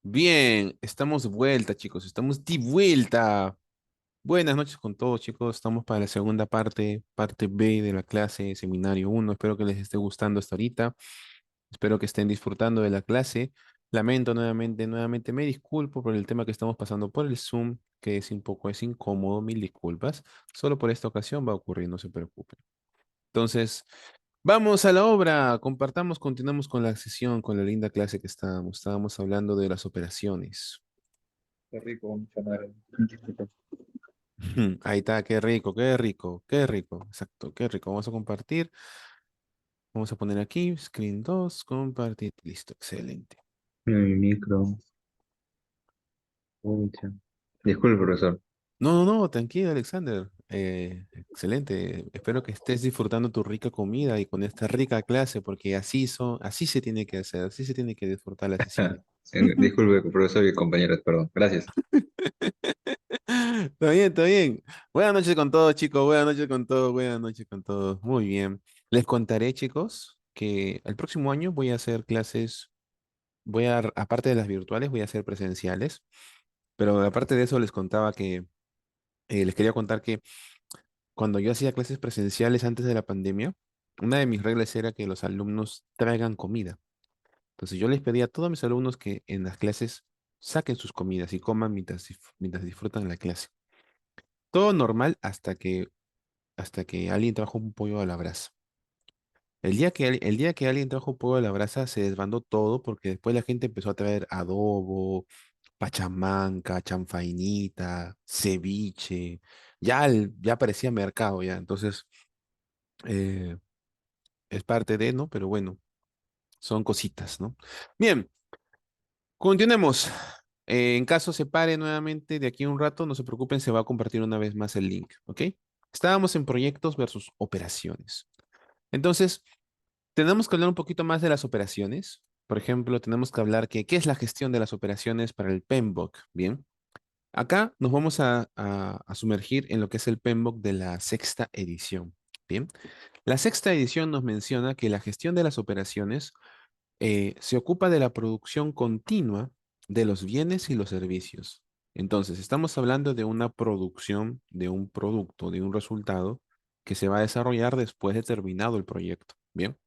Bien, estamos de vuelta, chicos, estamos de vuelta. Buenas noches con todos, chicos. Estamos para la segunda parte, parte B de la clase Seminario uno. Espero que les esté gustando hasta ahorita. Espero que estén disfrutando de la clase. Lamento nuevamente me disculpo por el tema que estamos pasando por el Zoom, que es incómodo, mil disculpas. Solo por esta ocasión va a ocurrir, no se preocupen. Entonces, vamos a la obra. Continuamos con la sesión, con la linda clase que estábamos. Estábamos hablando de las operaciones. Qué rico, mucha madre. Ahí está, qué rico, qué rico, qué rico. Exacto, qué rico. Vamos a compartir. Vamos a poner aquí, screen 2 compartir. Listo, excelente. Mi micro. Pucha. Disculpe, profesor. No, tranquilo, Alexander. Excelente. Espero que estés disfrutando tu rica comida y con esta rica clase, porque así se tiene que hacer, así se tiene que disfrutar las sesiones. Disculpe, profesor y compañeros, perdón. Gracias. Está bien, está bien. Buenas noches con todos, chicos. Buenas noches con todos. Buenas noches con todos. Muy bien. Les contaré, chicos, que el próximo año voy a hacer clases, aparte de las virtuales, voy a hacer presenciales. Pero aparte de eso, les quería contar que cuando yo hacía clases presenciales antes de la pandemia, una de mis reglas era que los alumnos traigan comida. Entonces yo les pedía a todos mis alumnos que en las clases saquen sus comidas y coman mientras disfrutan la clase. Todo normal hasta que alguien trajo un pollo a la brasa. El día que alguien trajo pollo a la brasa se desbandó todo porque después la gente empezó a traer adobo, pachamanca, chanfainita, ceviche. Ya parecía mercado ya. Entonces, eh, es parte de, ¿no? Pero bueno, son cositas, ¿no? Bien, continuemos. En caso se pare nuevamente de aquí a un rato, no se preocupen, se va a compartir una vez más el link, ¿ok? Estábamos en proyectos versus operaciones. Entonces, tenemos que hablar un poquito más de las operaciones. Por ejemplo, tenemos que hablar qué es la gestión de las operaciones para el PMBOK. Bien, acá nos vamos a sumergir en lo que es el PMBOK de la sexta edición. Bien, la sexta edición nos menciona que la gestión de las operaciones se ocupa de la producción continua de los bienes y los servicios. Entonces, estamos hablando de una producción, de un producto, de un resultado que se va a desarrollar después de terminado el proyecto. Bien.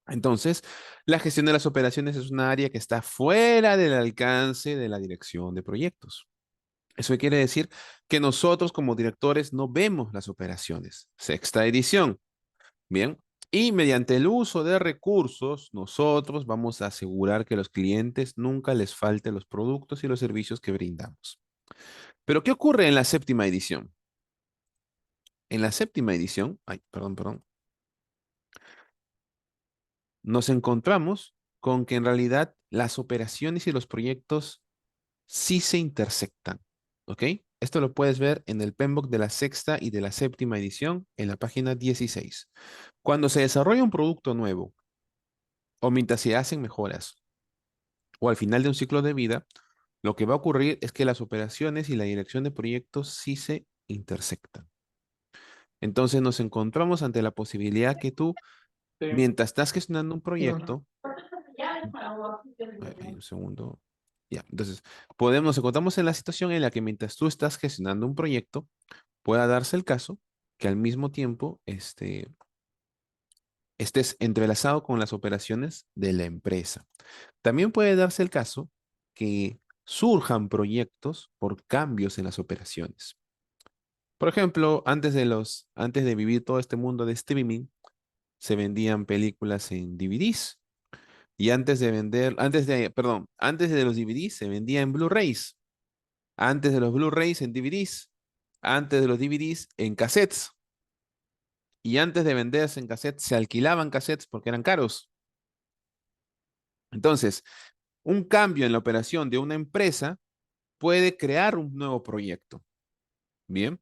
Entonces, la gestión de las operaciones es una área que está fuera del alcance de la dirección de proyectos. Eso quiere decir que nosotros como directores no vemos las operaciones. Sexta edición. Bien. Y mediante el uso de recursos, nosotros vamos a asegurar que los clientes nunca les falte los productos y los servicios que brindamos. Pero, ¿qué ocurre en la séptima edición? En la séptima edición, ay, perdón, nos encontramos con que en realidad las operaciones y los proyectos sí se intersectan, ¿ok? Esto lo puedes ver en el PMBOK de la sexta y de la séptima edición en la página 16. Cuando se desarrolla un producto nuevo o mientras se hacen mejoras o al final de un ciclo de vida, lo que va a ocurrir es que las operaciones y la dirección de proyectos sí se intersectan. Entonces nos encontramos ante la posibilidad que tú, Sí. mientras estás gestionando un Sí. proyecto, ay, un segundo. Ya, entonces, nos encontramos en la situación en la que mientras tú estás gestionando un proyecto, pueda darse el caso que al mismo tiempo estés entrelazado con las operaciones de la empresa. También puede darse el caso que surjan proyectos por cambios en las operaciones. Por ejemplo, antes de vivir todo este mundo de streaming, se vendían películas en DVDs. Y antes de los DVDs se vendía en Blu-rays. Antes de los Blu-rays en DVDs. Antes de los DVDs en cassettes. Y antes de venderse en cassettes se alquilaban cassettes porque eran caros. Entonces, un cambio en la operación de una empresa puede crear un nuevo proyecto. Bien.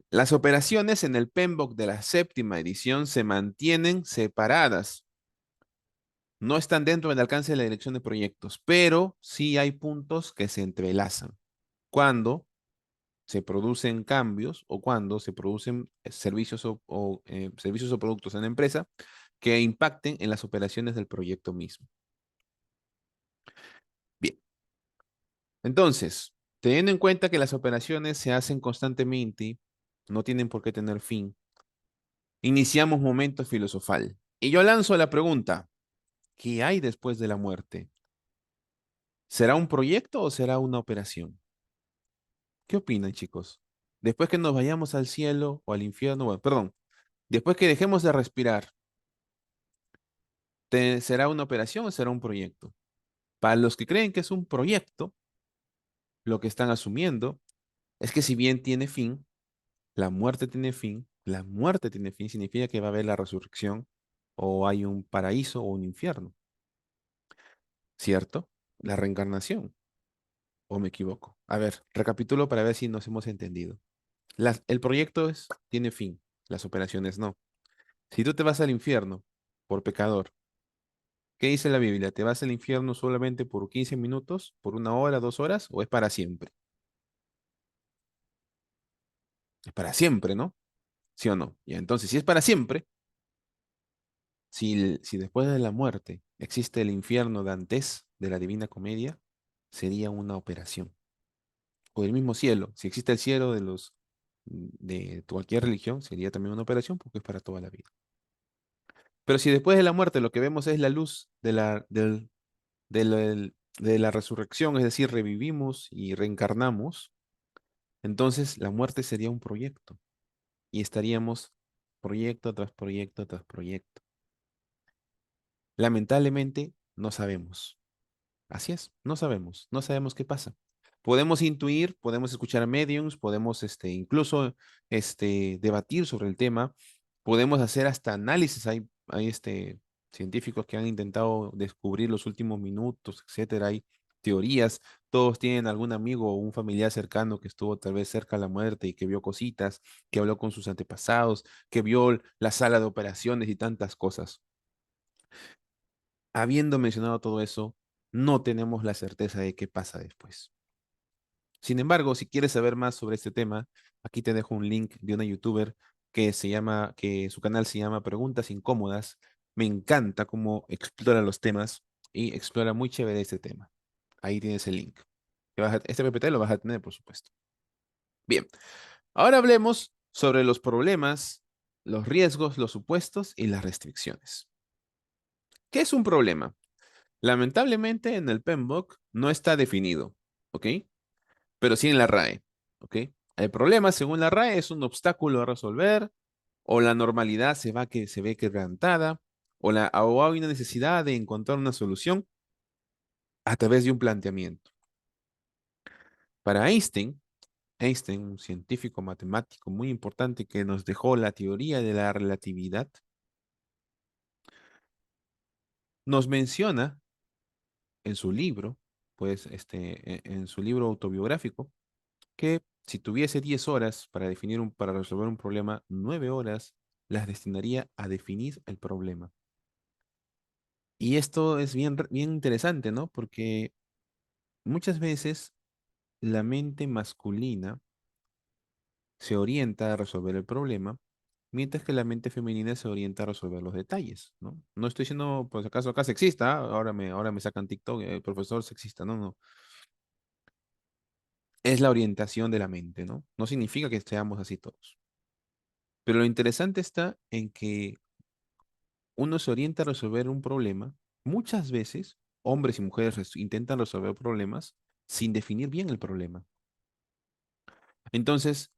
Las operaciones en el PMBOK de la séptima edición se mantienen separadas. No están dentro del alcance de la dirección de proyectos, pero sí hay puntos que se entrelazan. Cuando se producen cambios o cuando se producen servicios o productos en la empresa que impacten en las operaciones del proyecto mismo. Bien, Entonces, teniendo en cuenta que las operaciones se hacen constantemente, no tienen por qué tener fin, iniciamos momento filosofal. Y yo lanzo la pregunta, ¿qué hay después de la muerte? ¿Será un proyecto o será una operación? ¿Qué opinan, chicos? Después que nos vayamos al cielo o al infierno, bueno, perdón, después que dejemos de respirar, ¿será una operación o será un proyecto? Para los que creen que es un proyecto, lo que están asumiendo es que si bien tiene fin, la muerte tiene fin, la muerte tiene fin, significa que va a haber la resurrección o hay un paraíso o un infierno, ¿cierto? La reencarnación, ¿o me equivoco? A ver, recapitulo para ver si nos hemos entendido. El proyecto tiene fin, las operaciones no. Si tú te vas al infierno por pecador, ¿qué dice la Biblia? ¿Te vas al infierno solamente por 15 minutos, por 1 hora, 2 horas, o es para siempre? Es para siempre, ¿no? ¿Sí o no? Y entonces, si es para siempre, si después de la muerte existe el infierno dantes de la Divina Comedia, sería una operación. O el mismo cielo, si existe el cielo de cualquier religión, sería también una operación porque es para toda la vida. Pero si después de la muerte lo que vemos es la luz de la resurrección, es decir, revivimos y reencarnamos, entonces la muerte sería un proyecto y estaríamos proyecto tras proyecto tras proyecto. Lamentablemente, no sabemos. Así es, no sabemos qué pasa. Podemos intuir, podemos escuchar a mediums, podemos incluso debatir sobre el tema, podemos hacer hasta análisis. Hay científicos que han intentado descubrir los últimos minutos, etcétera. Hay teorías, todos tienen algún amigo o un familiar cercano que estuvo tal vez cerca de la muerte y que vio cositas, que habló con sus antepasados, que vio la sala de operaciones y tantas cosas. Habiendo mencionado todo eso, no tenemos la certeza de qué pasa después. Sin embargo, si quieres saber más sobre este tema, aquí te dejo un link de una youtuber que su canal se llama Preguntas Incómodas. Me encanta cómo explora los temas y explora muy chévere este tema. Ahí tienes el link. Este PPT lo vas a tener, por supuesto. Bien, ahora hablemos sobre los problemas, los riesgos, los supuestos y las restricciones. ¿Qué es un problema? Lamentablemente en el PMBOK no está definido, ¿ok? Pero sí en la RAE, ¿ok? El problema, según la RAE, es un obstáculo a resolver, o la normalidad se ve quebrantada, o hay una necesidad de encontrar una solución a través de un planteamiento. Para Einstein, un científico matemático muy importante que nos dejó la teoría de la relatividad, nos menciona en su libro, pues, en su libro autobiográfico, que si tuviese 10 horas para resolver un problema, 9 horas las destinaría a definir el problema. Y esto es bien interesante, ¿no? Porque muchas veces la mente masculina se orienta a resolver el problema, mientras que la mente femenina se orienta a resolver los detalles, ¿no? No estoy diciendo, pues acaso acá sexista, ahora me sacan TikTok, el profesor sexista, no, no. Es la orientación de la mente, ¿no? No significa que seamos así todos. Pero lo interesante está en que uno se orienta a resolver un problema. Muchas veces, hombres y mujeres intentan resolver problemas sin definir bien el problema. Entonces,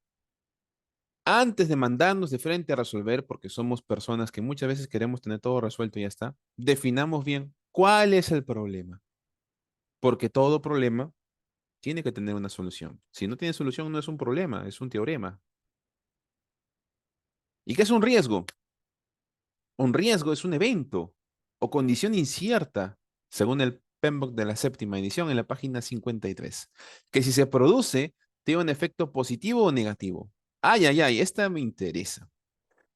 antes de mandarnos de frente a resolver, porque somos personas que muchas veces queremos tener todo resuelto y ya está, definamos bien cuál es el problema, porque todo problema tiene que tener una solución. Si no tiene solución, no es un problema, es un teorema. ¿Y qué es un riesgo? Un riesgo es un evento o condición incierta, según el PMBOK de la séptima edición en la página 53, que si se produce, tiene un efecto positivo o negativo. Ay, ay, ay, esta me interesa.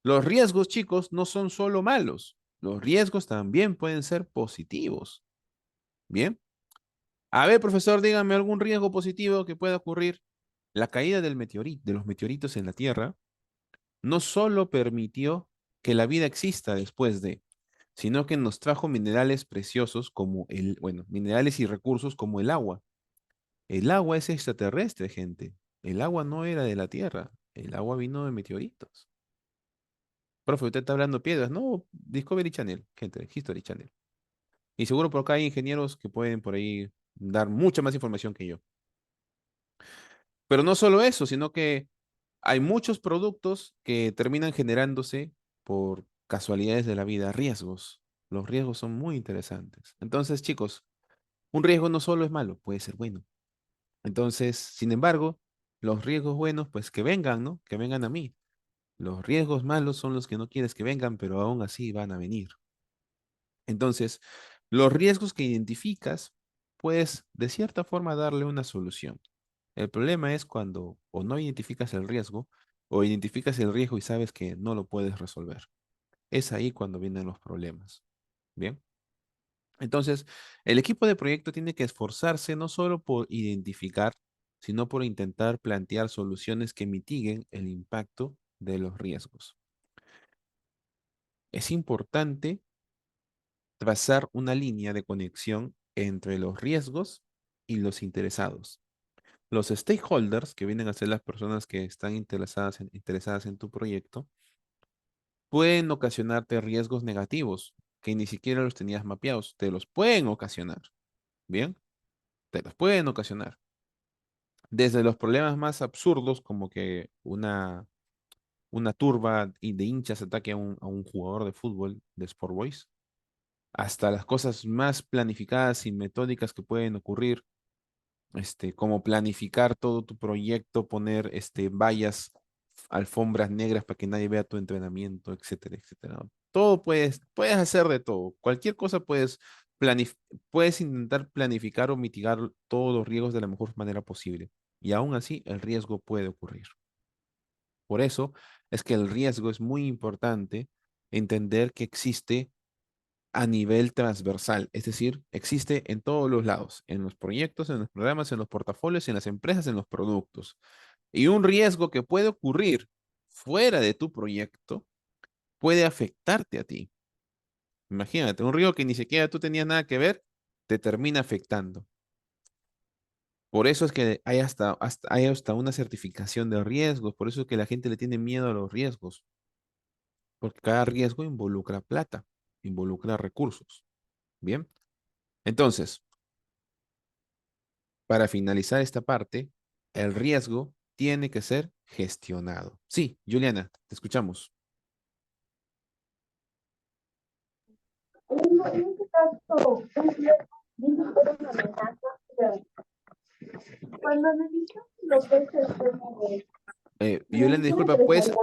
Los riesgos, chicos, no son solo malos. Los riesgos también pueden ser positivos. Bien. A ver, profesor, dígame algún riesgo positivo que pueda ocurrir. La caída de los meteoritos en la Tierra no solo permitió que la vida exista después de, sino que nos trajo minerales preciosos como minerales y recursos como el agua. El agua es extraterrestre, gente. El agua no era de la Tierra. El agua vino de meteoritos. Profe, usted está hablando piedras. No, Discovery Channel, gente, History Channel. Y seguro por acá hay ingenieros que pueden por ahí dar mucha más información que yo. Pero no solo eso, sino que hay muchos productos que terminan generándose por casualidades de la vida, riesgos. Los riesgos son muy interesantes. Entonces, chicos, un riesgo no solo es malo, puede ser bueno. Entonces, sin embargo, los riesgos buenos, pues que vengan, ¿no? Que vengan a mí. Los riesgos malos son los que no quieres que vengan, pero aún así van a venir. Entonces, los riesgos que identificas, puedes de cierta forma darle una solución. El problema es cuando o no identificas el riesgo o identificas el riesgo y sabes que no lo puedes resolver. Es ahí cuando vienen los problemas. Bien. Entonces, el equipo de proyecto tiene que esforzarse no solo por identificar, sino por intentar plantear soluciones que mitiguen el impacto de los riesgos. Es importante trazar una línea de conexión entre los riesgos y los interesados. Los stakeholders, que vienen a ser las personas que están interesadas en tu proyecto, pueden ocasionarte riesgos negativos que ni siquiera los tenías mapeados. Te los pueden ocasionar, ¿bien? Te los pueden ocasionar. Desde los problemas más absurdos, como que una turba de hinchas ataque a un jugador de fútbol de Sport Boys, hasta las cosas más planificadas y metódicas que pueden ocurrir, como planificar todo tu proyecto, poner vallas, alfombras negras para que nadie vea tu entrenamiento, etcétera, etcétera. Todo puedes hacer de todo. Cualquier cosa puedes intentar planificar o mitigar todos los riesgos de la mejor manera posible. Y aún así, el riesgo puede ocurrir. Por eso es que el riesgo es muy importante entender que existe a nivel transversal, es decir, existe en todos los lados, en los proyectos, en los programas, en los portafolios, en las empresas, en los productos. Y un riesgo que puede ocurrir fuera de tu proyecto puede afectarte a ti. Imagínate, un riesgo que ni siquiera tú tenías nada que ver, te termina afectando. Por eso es que hay hasta una certificación de riesgos, por eso es que la gente le tiene miedo a los riesgos, porque cada riesgo involucra plata, involucra recursos. Bien, entonces, para finalizar esta parte, el riesgo tiene que ser gestionado. Sí, Juliana, te escuchamos. En este caso, un riesgo viene a ser una amenaza, pero cuando analizamos lo que es el tema de Juliana, medicina disculpa, empresarial,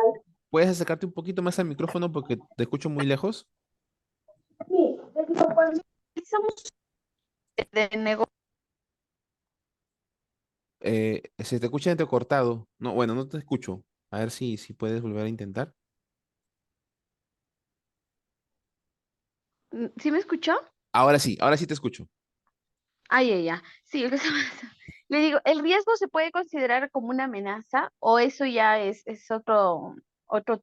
¿puedes acercarte un poquito más al micrófono porque te escucho muy lejos? sí, les digo, cuando analizamos de negocio, Se te escucha entrecortado. No, bueno, no te escucho. A ver si puedes volver a intentar. ¿sí me escuchó? Ahora sí te escucho. Ay, ya, ya. Sí, lo que le digo, ¿el riesgo se puede considerar como una amenaza o eso ya es otro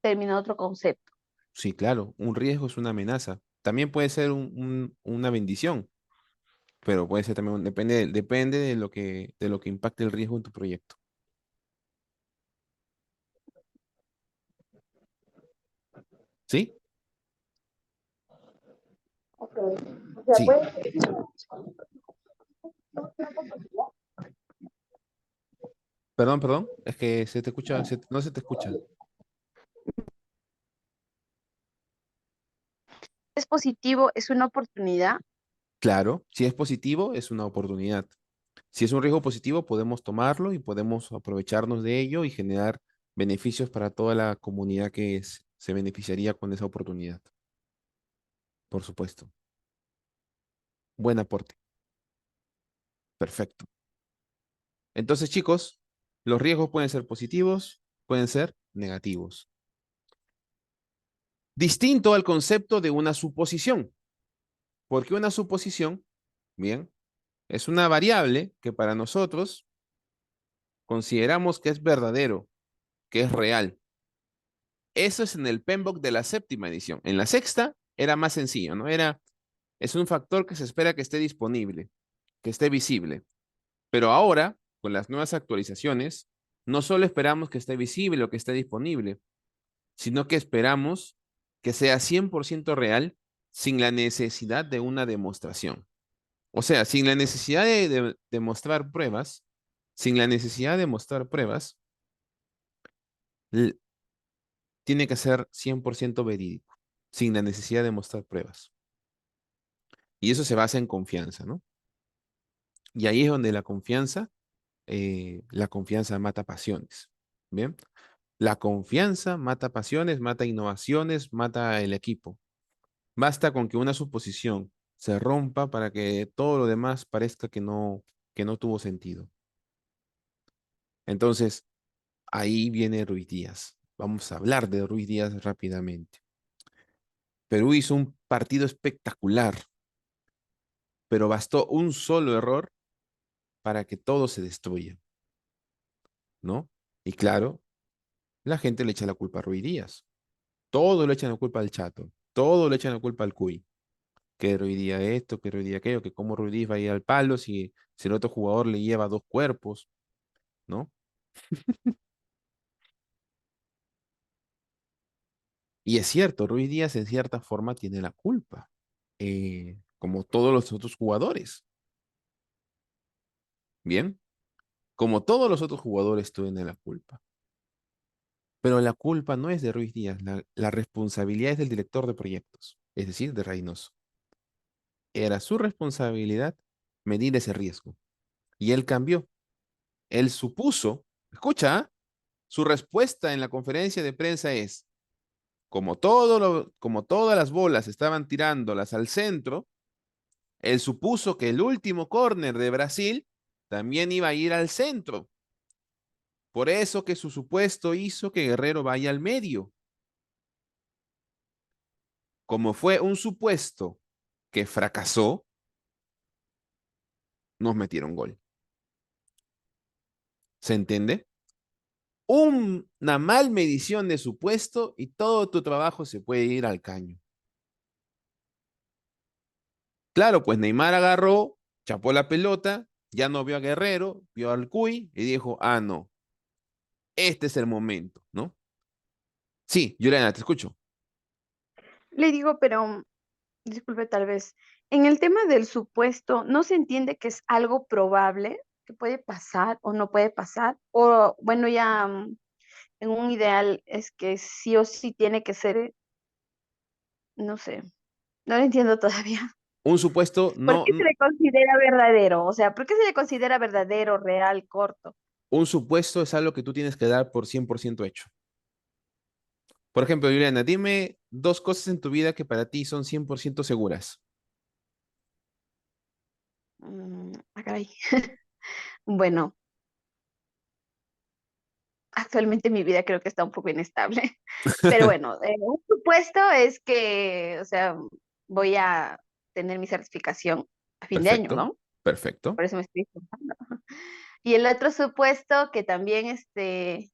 término, otro concepto? Sí, claro, un riesgo es una amenaza. También puede ser una bendición, pero puede ser también, depende de lo que impacte el riesgo en tu proyecto. ¿Sí? Ok. O sea, Sí. puede ser Perdón, es que se te escucha, no se te escucha. es positivo, es una oportunidad. Claro, si es positivo, es una oportunidad. Si es un riesgo positivo, podemos tomarlo y podemos aprovecharnos de ello y generar beneficios para toda la comunidad que se beneficiaría con esa oportunidad. Por supuesto. Buen aporte. Perfecto. Entonces, chicos, los riesgos pueden ser positivos, pueden ser negativos. Distinto al concepto de una suposición, porque una suposición, bien, es una variable que para nosotros consideramos que es verdadero, que es real. Eso es en el PMBOK de la séptima edición. En la sexta era más sencillo, ¿no? Es un factor que se espera que esté disponible, que esté visible. Pero ahora, con las nuevas actualizaciones, no solo esperamos que esté visible o que esté disponible, sino que esperamos que sea 100% real sin la necesidad de una demostración. O sea, sin la necesidad de mostrar pruebas, sin la necesidad de mostrar pruebas, l- tiene que ser 100% verídico, sin la necesidad de mostrar pruebas. Y eso se basa en confianza, ¿no? Y ahí es donde la confianza mata pasiones. ¿Bien? La confianza mata pasiones, mata innovaciones, mata el equipo. Basta con que una suposición se rompa para que todo lo demás parezca que no tuvo sentido. Entonces, ahí viene Ruiz Díaz. Vamos a hablar de Ruiz Díaz rápidamente. Perú hizo un partido espectacular, pero bastó un solo error para que todo se destruya, ¿no? Y claro, la gente le echa la culpa a Ruiz Díaz. Todo le echan la culpa al Chato. Todo le echan la culpa al Cuy. Que Ruiz Díaz esto, que Ruiz Díaz aquello, que cómo Ruiz Díaz va a ir al palo si el otro jugador le lleva dos cuerpos, ¿no? Y es cierto, Ruiz Díaz en cierta forma tiene la culpa, como todos los otros jugadores. Bien, como todos los otros jugadores tienen la culpa. Pero la culpa no es de Ruiz Díaz, la responsabilidad es del director de proyectos, es decir, de Reynoso. Era su responsabilidad medir ese riesgo. Y él cambió. Él supuso, escucha, ¿ah? Su respuesta en la conferencia de prensa es, como todas las bolas estaban tirándolas al centro, él supuso que el último córner de Brasil también iba a ir al centro. Por eso que su supuesto hizo que Guerrero vaya al medio. Como fue un supuesto que fracasó, nos metieron gol. ¿Se entiende? Una mal medición de supuesto y todo tu trabajo se puede ir al caño. Claro, pues Neymar agarró, chapó la pelota, ya no vio a Guerrero, vio al Cuy y dijo, ah, no, este es el momento, ¿no? Sí, Juliana, te escucho. Le digo, pero disculpe, tal vez, en el tema del supuesto, ¿no se entiende que es algo probable, que puede pasar o no puede pasar? O bueno, ya en un ideal es que sí o sí tiene que ser, no sé, no lo entiendo todavía. Un supuesto, ¿Por no, qué se le considera verdadero? O sea, ¿por qué se le considera verdadero, real, corto? un supuesto es algo que tú tienes que dar por 100% hecho. Por ejemplo, Juliana, dime dos cosas en tu vida que para ti son 100% seguras. Caray. Bueno, actualmente mi vida creo que está un poco inestable, pero bueno, un supuesto es que, o sea, voy a tener mi certificación a fin de año, Perfecto, ¿no? perfecto, Por eso me estoy esforzando. Y el otro supuesto que también estoy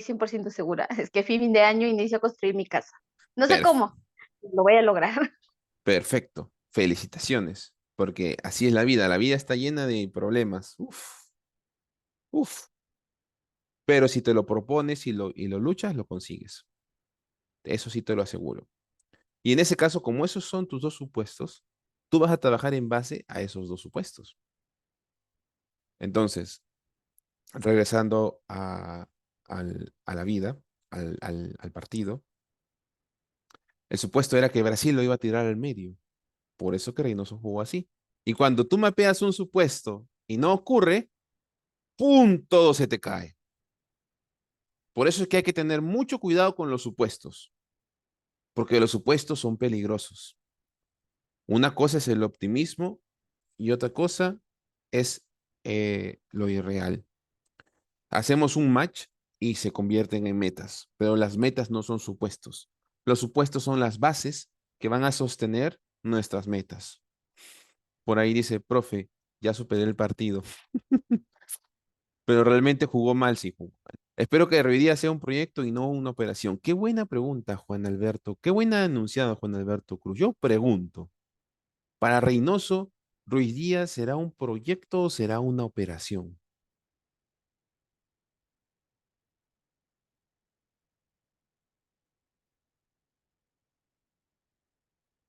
100% segura es que a fin de año inicio a construir mi casa. No sé perf- cómo, lo voy a lograr. perfecto. Felicitaciones, porque así es la vida está llena de problemas. Uf, uf. Pero si te lo propones y lo luchas, lo consigues. Eso sí te lo aseguro. Y en ese caso, como esos son tus dos supuestos, tú vas a trabajar en base a esos dos supuestos. Entonces, regresando a la vida, al partido, el supuesto era que Brasil lo iba a tirar al medio. Por eso que Reynoso jugó así. Y cuando tú mapeas un supuesto y no ocurre, ¡pum! Todo se te cae. Por eso es que hay que tener mucho cuidado con los supuestos, porque los supuestos son peligrosos. Una cosa es el optimismo y otra cosa es lo irreal. Hacemos un match y se convierten en metas, pero las metas no son supuestos. Los supuestos son las bases que van a sostener nuestras metas. Por ahí dice, profe, ya superé el partido, pero realmente jugó mal, sí jugó mal. Espero que hoy día sea un proyecto y no una operación. Qué buena pregunta, Juan Alberto. Qué buena anunciada, Juan Alberto Cruz. Yo pregunto, para Reynoso, ¿Ruiz Díaz será un proyecto o será una operación?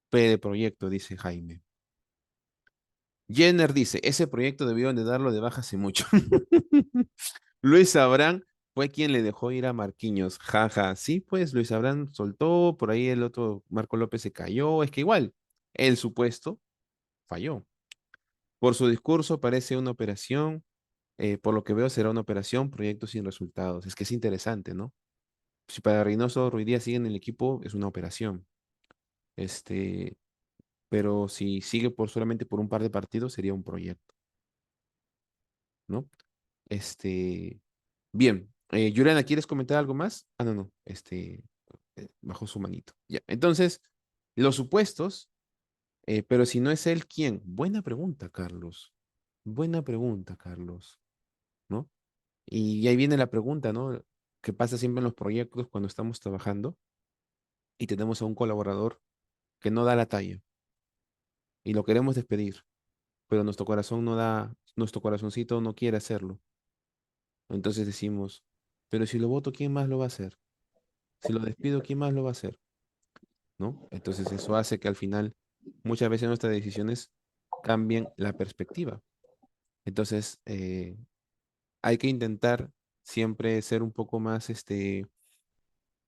P de proyecto, dice Jaime. Jenner dice, ese proyecto debieron de darlo de baja hace mucho. Luis Abrán fue quien le dejó ir a Marquinhos. Jaja, sí, pues Luis Abrán soltó, por ahí el otro Marco López se cayó. Es que igual, el supuesto falló. Por su discurso parece una operación, por lo que veo será una operación, proyecto sin resultados. Es que es interesante, ¿no? Si para Reynoso Ruidía sigue en el equipo, es una operación. Este, pero si sigue por solamente por un par de partidos, sería un proyecto, ¿no? Este, bien. Juliana, ¿quieres comentar algo más? Ah, no, no. Bajó su manito. Ya. Entonces, los supuestos, pero si no es él, ¿quién? Buena pregunta, Carlos. Buena pregunta, Carlos, ¿no? Y ahí viene la pregunta, ¿no? ¿Qué pasa siempre en los proyectos cuando estamos trabajando y tenemos a un colaborador que no da la talla y lo queremos despedir, pero nuestro corazón no da, nuestro corazoncito no quiere hacerlo? Entonces decimos, pero si lo voto, ¿quién más lo va a hacer? Si lo despido, ¿quién más lo va a hacer? ¿No? Entonces eso hace que al final muchas veces nuestras decisiones cambien la perspectiva. Entonces hay que intentar siempre ser un poco más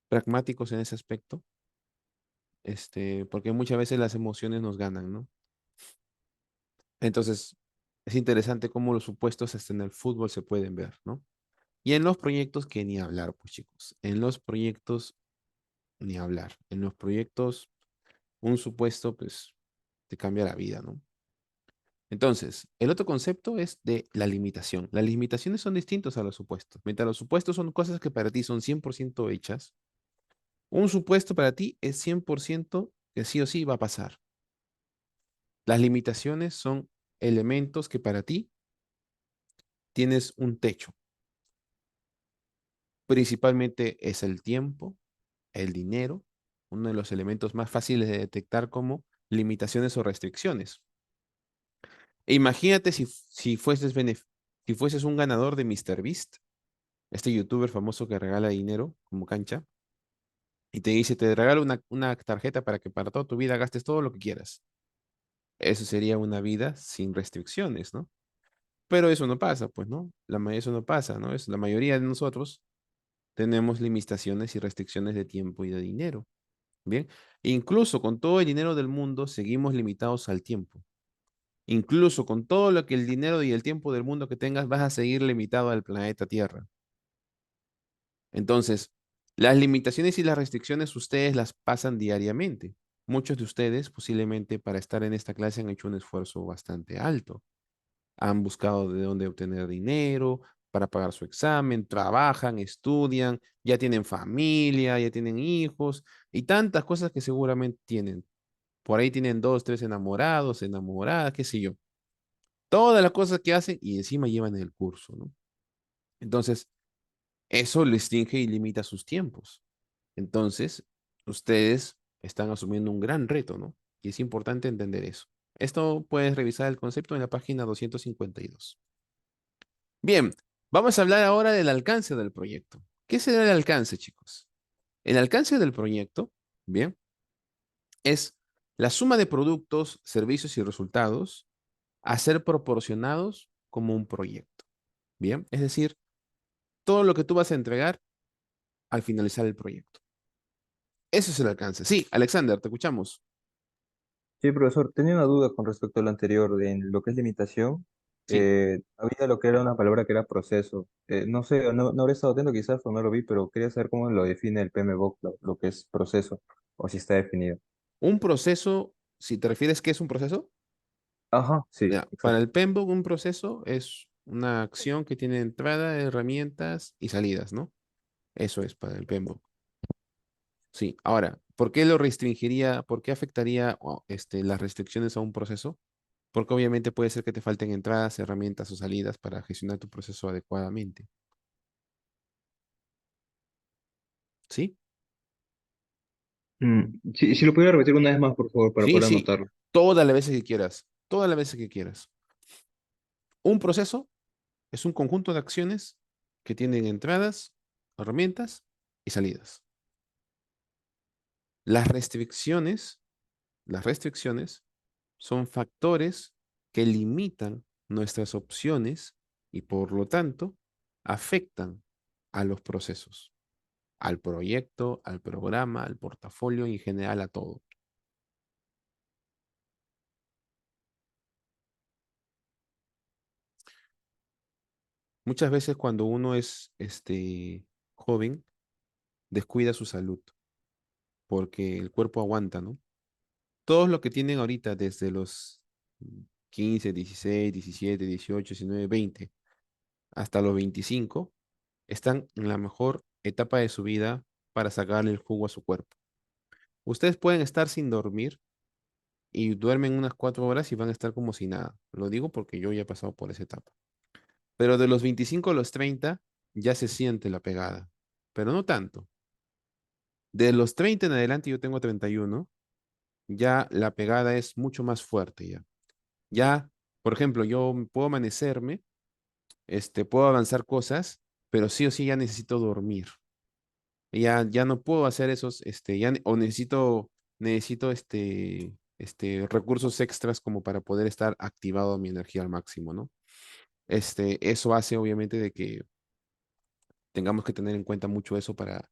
pragmáticos en ese aspecto, porque muchas veces las emociones nos ganan, ¿no? Entonces es interesante cómo los supuestos hasta en el fútbol se pueden ver, ¿no? Y en los proyectos que ni hablar, pues chicos, en los proyectos ni hablar. En los proyectos un supuesto, pues, te cambia la vida, ¿no? Entonces, el otro concepto es de la limitación. Las limitaciones son distintos a los supuestos. Mientras los supuestos son cosas que para ti son 100% hechas, un supuesto para ti es 100% que sí o sí va a pasar. Las limitaciones son elementos que para ti tienes un techo. Principalmente es el tiempo, el dinero, uno de los elementos más fáciles de detectar como limitaciones o restricciones. E imagínate si fueses un ganador de MrBeast, este youtuber famoso que regala dinero como cancha, y te dice, te regalo una tarjeta para que para toda tu vida gastes todo lo que quieras. Eso sería una vida sin restricciones, ¿no? Pero eso no pasa, pues, ¿no? Eso no pasa, ¿no? La mayoría de nosotros tenemos limitaciones y restricciones de tiempo y de dinero. Bien, incluso con todo el dinero del mundo seguimos limitados al tiempo. Incluso con todo lo que el dinero y el tiempo del mundo que tengas, vas a seguir limitado al planeta Tierra. Entonces, las limitaciones y las restricciones ustedes las pasan diariamente. Muchos de ustedes posiblemente para estar en esta clase han hecho un esfuerzo bastante alto. Han buscado de dónde obtener dinero para pagar su examen, trabajan, estudian, ya tienen familia, ya tienen hijos y tantas cosas que seguramente tienen. Por ahí tienen dos, tres enamorados, enamoradas, qué sé yo. Todas las cosas que hacen y encima llevan el curso, ¿no? Entonces, eso restringe y limita sus tiempos. Entonces, ustedes están asumiendo un gran reto, ¿no? Y es importante entender eso. Esto puedes revisar el concepto en la página 252. Bien, vamos a hablar ahora del alcance del proyecto. ¿Qué será el alcance, chicos? El alcance del proyecto, bien, es la suma de productos, servicios y resultados a ser proporcionados como un proyecto. Bien, es decir, todo lo que tú vas a entregar al finalizar el proyecto. Ese es el alcance. Sí, Alexander, te escuchamos. Sí, profesor, tenía una duda con respecto a lo anterior, en lo que es limitación. Sí, Había lo que era una palabra que era proceso. No sé, no habré estado atento quizás o no lo vi, pero quería saber cómo lo define el PMBOK, lo que es proceso, o si está definido. un proceso, si te refieres qué es un proceso, Ajá, sí, ya, para exacto. el PMBOK un proceso es una acción que tiene entrada, herramientas y salidas, ¿no? Eso es para el PMBOK. Sí, ahora, ¿por qué lo restringiría? ¿Por qué afectaría las restricciones a un proceso? Porque obviamente puede ser que te falten entradas, herramientas o salidas para gestionar tu proceso adecuadamente. ¿Sí? Si lo pudiera repetir una vez más, por favor, para Sí, poder sí. anotarlo. Todas las veces que quieras. todas las veces que quieras. Un proceso es un conjunto de acciones que tienen entradas, herramientas y salidas. Las restricciones, las restricciones son factores que limitan nuestras opciones y por lo tanto afectan a los procesos, al proyecto, al programa, al portafolio y en general a todo. Muchas veces cuando uno es joven, descuida su salud porque el cuerpo aguanta, ¿no? Todos los que tienen ahorita desde los 15, 16, 17, 18, 19, 20 hasta los 25 están en la mejor etapa de su vida para sacarle el jugo a su cuerpo. Ustedes pueden estar sin dormir y duermen unas 4 horas y van a estar como si nada. Lo digo porque yo ya he pasado por esa etapa. Pero de los 25 a los 30 ya se siente la pegada, pero no tanto. De los 30 en adelante, yo tengo 31, ya la pegada es mucho más fuerte ya. Ya, por ejemplo, yo puedo amanecerme, puedo avanzar cosas, pero sí o sí ya necesito dormir. Ya no puedo hacer esos, o necesito recursos extras como para poder estar activado mi energía al máximo, ¿no? Eso hace obviamente de que tengamos que tener en cuenta mucho eso para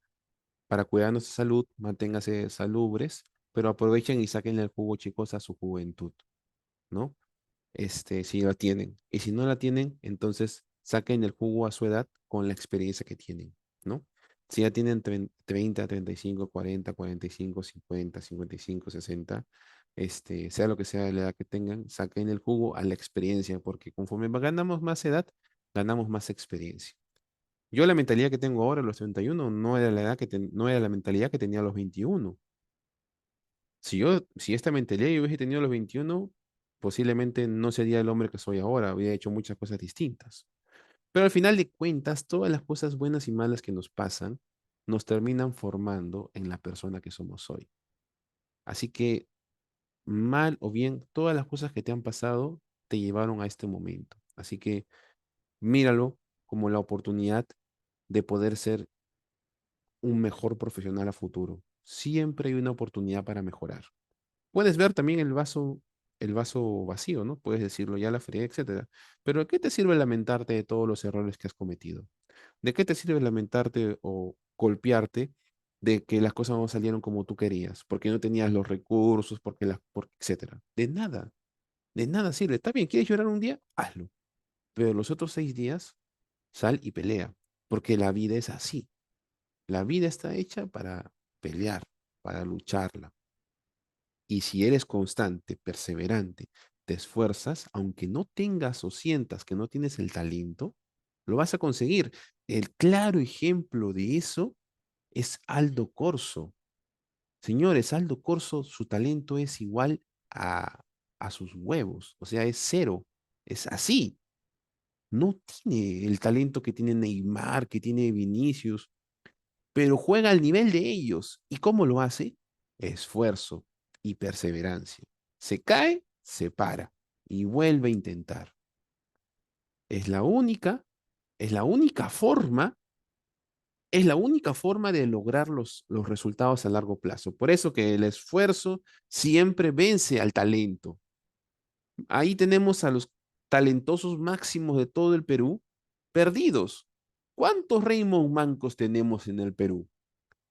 cuidar nuestra salud, manténgase salubres, pero aprovechen y saquen el jugo, chicos, a su juventud, ¿no? Si la tienen. Y si no la tienen, entonces saquen el jugo a su edad con la experiencia que tienen, ¿no? Si ya tienen 30, 35, 40, 45, 50, 55, 60, sea lo que sea la edad que tengan, saquen el jugo a la experiencia, porque conforme ganamos más edad, ganamos más experiencia. Yo la mentalidad que tengo ahora a los 31 no era la edad no era la mentalidad que tenía a los 21. Si esta mentalidad yo hubiese tenido a los 21, posiblemente no sería el hombre que soy ahora, habría hecho muchas cosas distintas. Pero al final de cuentas, todas las cosas buenas y malas que nos pasan nos terminan formando en la persona que somos hoy. Así que, mal o bien, todas las cosas que te han pasado te llevaron a este momento. Así que míralo como la oportunidad de poder ser un mejor profesional a futuro. Siempre hay una oportunidad para mejorar. Puedes ver también el vaso vacío, ¿no? Puedes decirlo, ya la fregué, etcétera. Pero ¿de qué te sirve lamentarte de todos los errores que has cometido? ¿De qué te sirve lamentarte o golpearte de que las cosas no salieron como tú querías? Porque no tenías los recursos, etcétera. De nada sirve. Está bien, ¿quieres llorar un día? Hazlo. Pero los otros 6 días, sal y pelea. Porque la vida es así. La vida está hecha para pelear, para lucharla. Y si eres constante, perseverante, te esfuerzas, aunque no tengas o sientas que no tienes el talento, lo vas a conseguir. El claro ejemplo de eso es Aldo Corso. Señores, Aldo Corso, su talento es igual a, a sus huevos, o sea, es cero. Es así. No tiene el talento que tiene Neymar, que tiene Vinicius, pero juega al nivel de ellos. ¿Y cómo lo hace? Esfuerzo y perseverancia. Se cae, se para y vuelve a intentar. Es la única, es la única forma, es la única forma de lograr los resultados a largo plazo. Por eso que el esfuerzo siempre vence al talento. Ahí tenemos a los talentosos máximos de todo el Perú perdidos. ¿Cuántos Raymond Mancos tenemos en el Perú?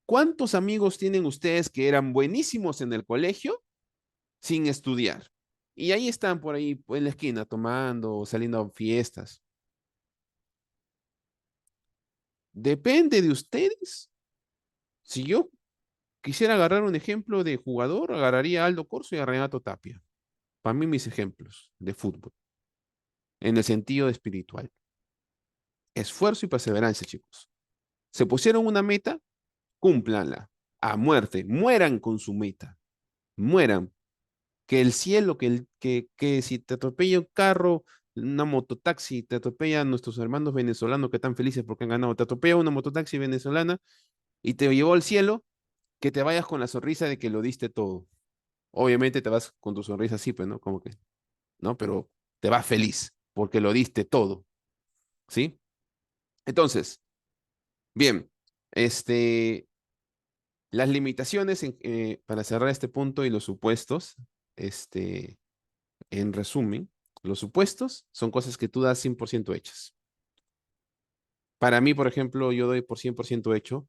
¿Cuántos amigos tienen ustedes que eran buenísimos en el colegio sin estudiar? Y ahí están por ahí en la esquina tomando o saliendo a fiestas. Depende de ustedes. Si yo quisiera agarrar un ejemplo de jugador, agarraría a Aldo Corso y a Renato Tapia. Para mí mis ejemplos de fútbol, en el sentido espiritual. Esfuerzo y perseverancia, chicos. Se pusieron una meta, cúmplanla a muerte, mueran con su meta, mueran. Que el cielo, que si te atropella un carro, una mototaxi, te atropella a nuestros hermanos venezolanos que están felices porque han ganado, te atropella una mototaxi venezolana y te llevó al cielo, que te vayas con la sonrisa de que lo diste todo. Obviamente te vas con tu sonrisa así, pues, ¿no? Como que ¿no? Pero te vas feliz porque lo diste todo, ¿sí? Entonces, bien, este, las limitaciones, para cerrar este punto y los supuestos, este, en resumen, los supuestos son cosas que tú das 100% hechas. Para mí, por ejemplo, yo doy por 100% hecho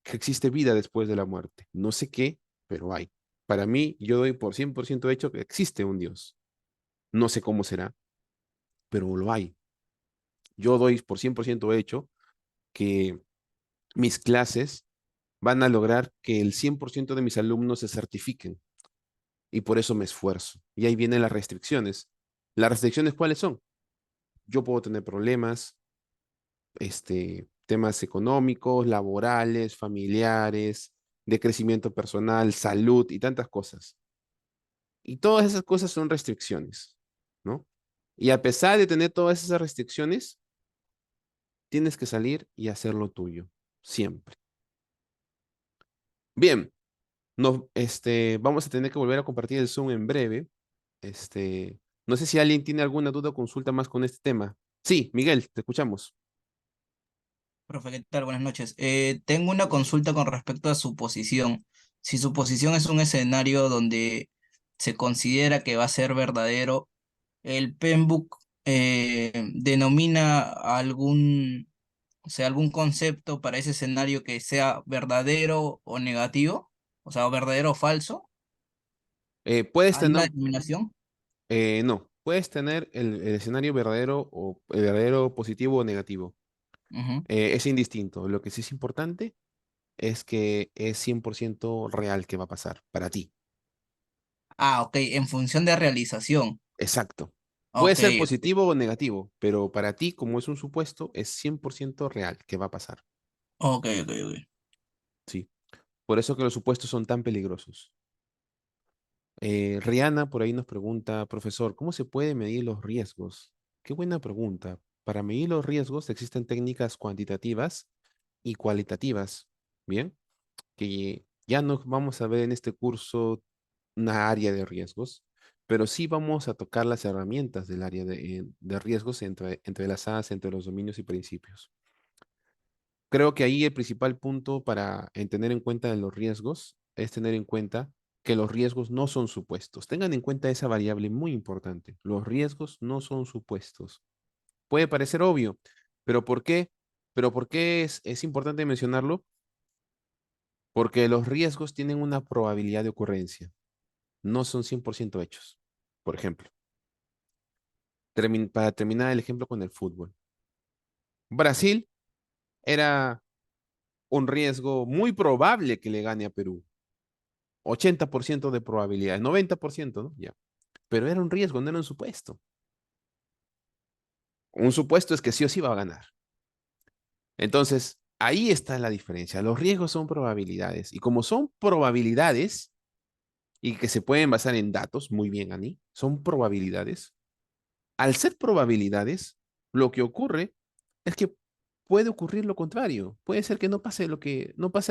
que existe vida después de la muerte. No sé qué, pero hay. Para mí, yo doy por 100% hecho que existe un Dios. No sé cómo será, pero lo hay. Yo doy por 100% hecho que mis clases van a lograr que el 100% de mis alumnos se certifiquen y por eso me esfuerzo. Y ahí vienen las restricciones. ¿Las restricciones cuáles son? Yo puedo tener problemas, temas económicos, laborales, familiares, de crecimiento personal, salud y tantas cosas. Y todas esas cosas son restricciones, ¿no? Y a pesar de tener todas esas restricciones, tienes que salir y hacer lo tuyo, siempre. Bien, vamos a tener que volver a compartir el Zoom en breve. No sé si alguien tiene alguna duda o consulta más con este tema. Sí, Miguel, te escuchamos. Profe, ¿qué tal? Buenas noches. Tengo una consulta con respecto a su posición. Si su posición es un escenario donde se considera que va a ser verdadero, ¿el PEMBOK denomina o sea, algún concepto para ese escenario que sea verdadero o negativo? O sea, verdadero o falso. Puedes ¿Hay tener, una determinación? no, puedes tener el escenario verdadero o el verdadero positivo o negativo. Ujú. Es indistinto. Lo que sí es importante es que es 100% real que va a pasar para ti. Ah, ok, en función de realización. Exacto. Puede Ok, ser positivo o negativo, pero para ti, como es un supuesto, es 100% real que va a pasar. ok, ok, ok. Sí. Por eso que los supuestos son tan peligrosos. Rihanna por ahí nos pregunta, profesor, ¿cómo se puede medir los riesgos? Qué buena pregunta. Para medir los riesgos existen técnicas cuantitativas y cualitativas. Bien, que ya no vamos a ver en este curso una área de riesgos, pero sí vamos a tocar las herramientas del área de riesgos entrelazadas entre los dominios y principios. Creo que ahí el principal punto para en tener en cuenta de los riesgos es tener en cuenta que los riesgos no son supuestos. Tengan en cuenta esa variable muy importante. Los riesgos no son supuestos. Puede parecer obvio, pero ¿por qué? Pero ¿por qué es importante mencionarlo? Porque los riesgos tienen una probabilidad de ocurrencia. No son 100% hechos. Por ejemplo, para terminar el ejemplo con el fútbol. Brasil era un riesgo muy probable que le gane a Perú. 80% de probabilidad, 90%, ¿no? Ya. Pero era un riesgo, no era un supuesto. Un supuesto es que sí o sí va a ganar. Entonces, ahí está la diferencia. Los riesgos son probabilidades. Y como son probabilidades y que se pueden basar en datos, muy bien, Ani, son probabilidades. Al ser probabilidades, lo que ocurre es que puede ocurrir lo contrario. Puede ser que no pase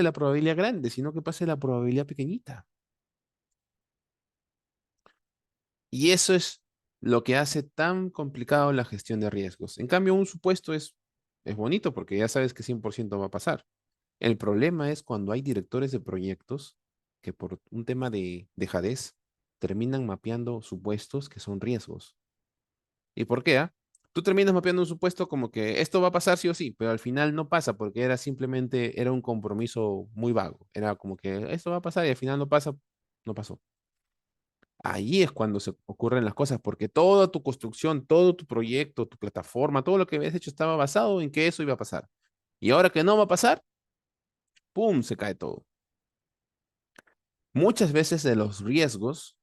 la probabilidad grande, sino que pase la probabilidad pequeñita. Y eso es lo que hace tan complicado la gestión de riesgos. En cambio, un supuesto es bonito porque ya sabes que 100% va a pasar. El problema es cuando hay directores de proyectos que por un tema de dejadez terminan mapeando supuestos que son riesgos. ¿Y por qué? Tú terminas mapeando un supuesto como que esto va a pasar sí o sí, pero al final no pasa porque era un compromiso muy vago. Era como que esto va a pasar y al final no pasa, no pasó. Ahí es cuando se ocurren las cosas, porque toda tu construcción, todo tu proyecto, tu plataforma, todo lo que habías hecho estaba basado en que eso iba a pasar. Y ahora que no va a pasar, ¡pum!, se cae todo. Muchas veces de los riesgos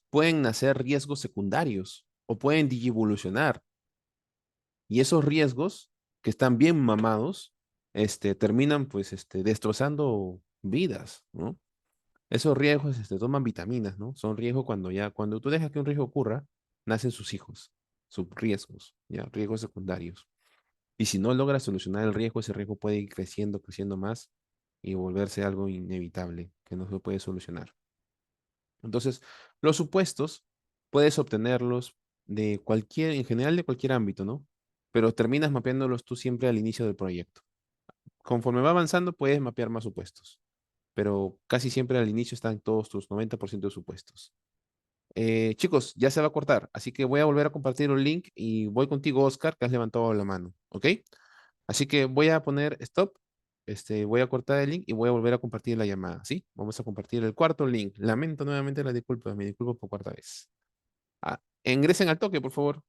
pueden nacer riesgos secundarios o pueden digivolucionar. Y esos riesgos que están bien mamados, terminan pues destrozando vidas, ¿no? Esos riesgos toman vitaminas, ¿no? Son riesgos cuando tú dejas que un riesgo ocurra, nacen sus hijos, sus riesgos, ¿ya? Riesgos secundarios. Y si no logras solucionar el riesgo, ese riesgo puede ir creciendo, creciendo más y volverse algo inevitable que no se puede solucionar. Entonces, los supuestos puedes obtenerlos de cualquier, en general de cualquier ámbito, ¿no? Pero terminas mapeándolos tú siempre al inicio del proyecto. Conforme va avanzando, puedes mapear más supuestos, pero casi siempre al inicio están todos tus 90% de supuestos. Chicos, ya se va a cortar, así que voy a volver a compartir un link y voy contigo, Oscar, que has levantado la mano, ¿ok? Así que voy a poner stop, voy a cortar el link y voy a volver a compartir la llamada, ¿sí? Vamos a compartir el cuarto link. Lamento nuevamente las disculpas, me disculpo por cuarta vez. Ingresen al toque, por favor.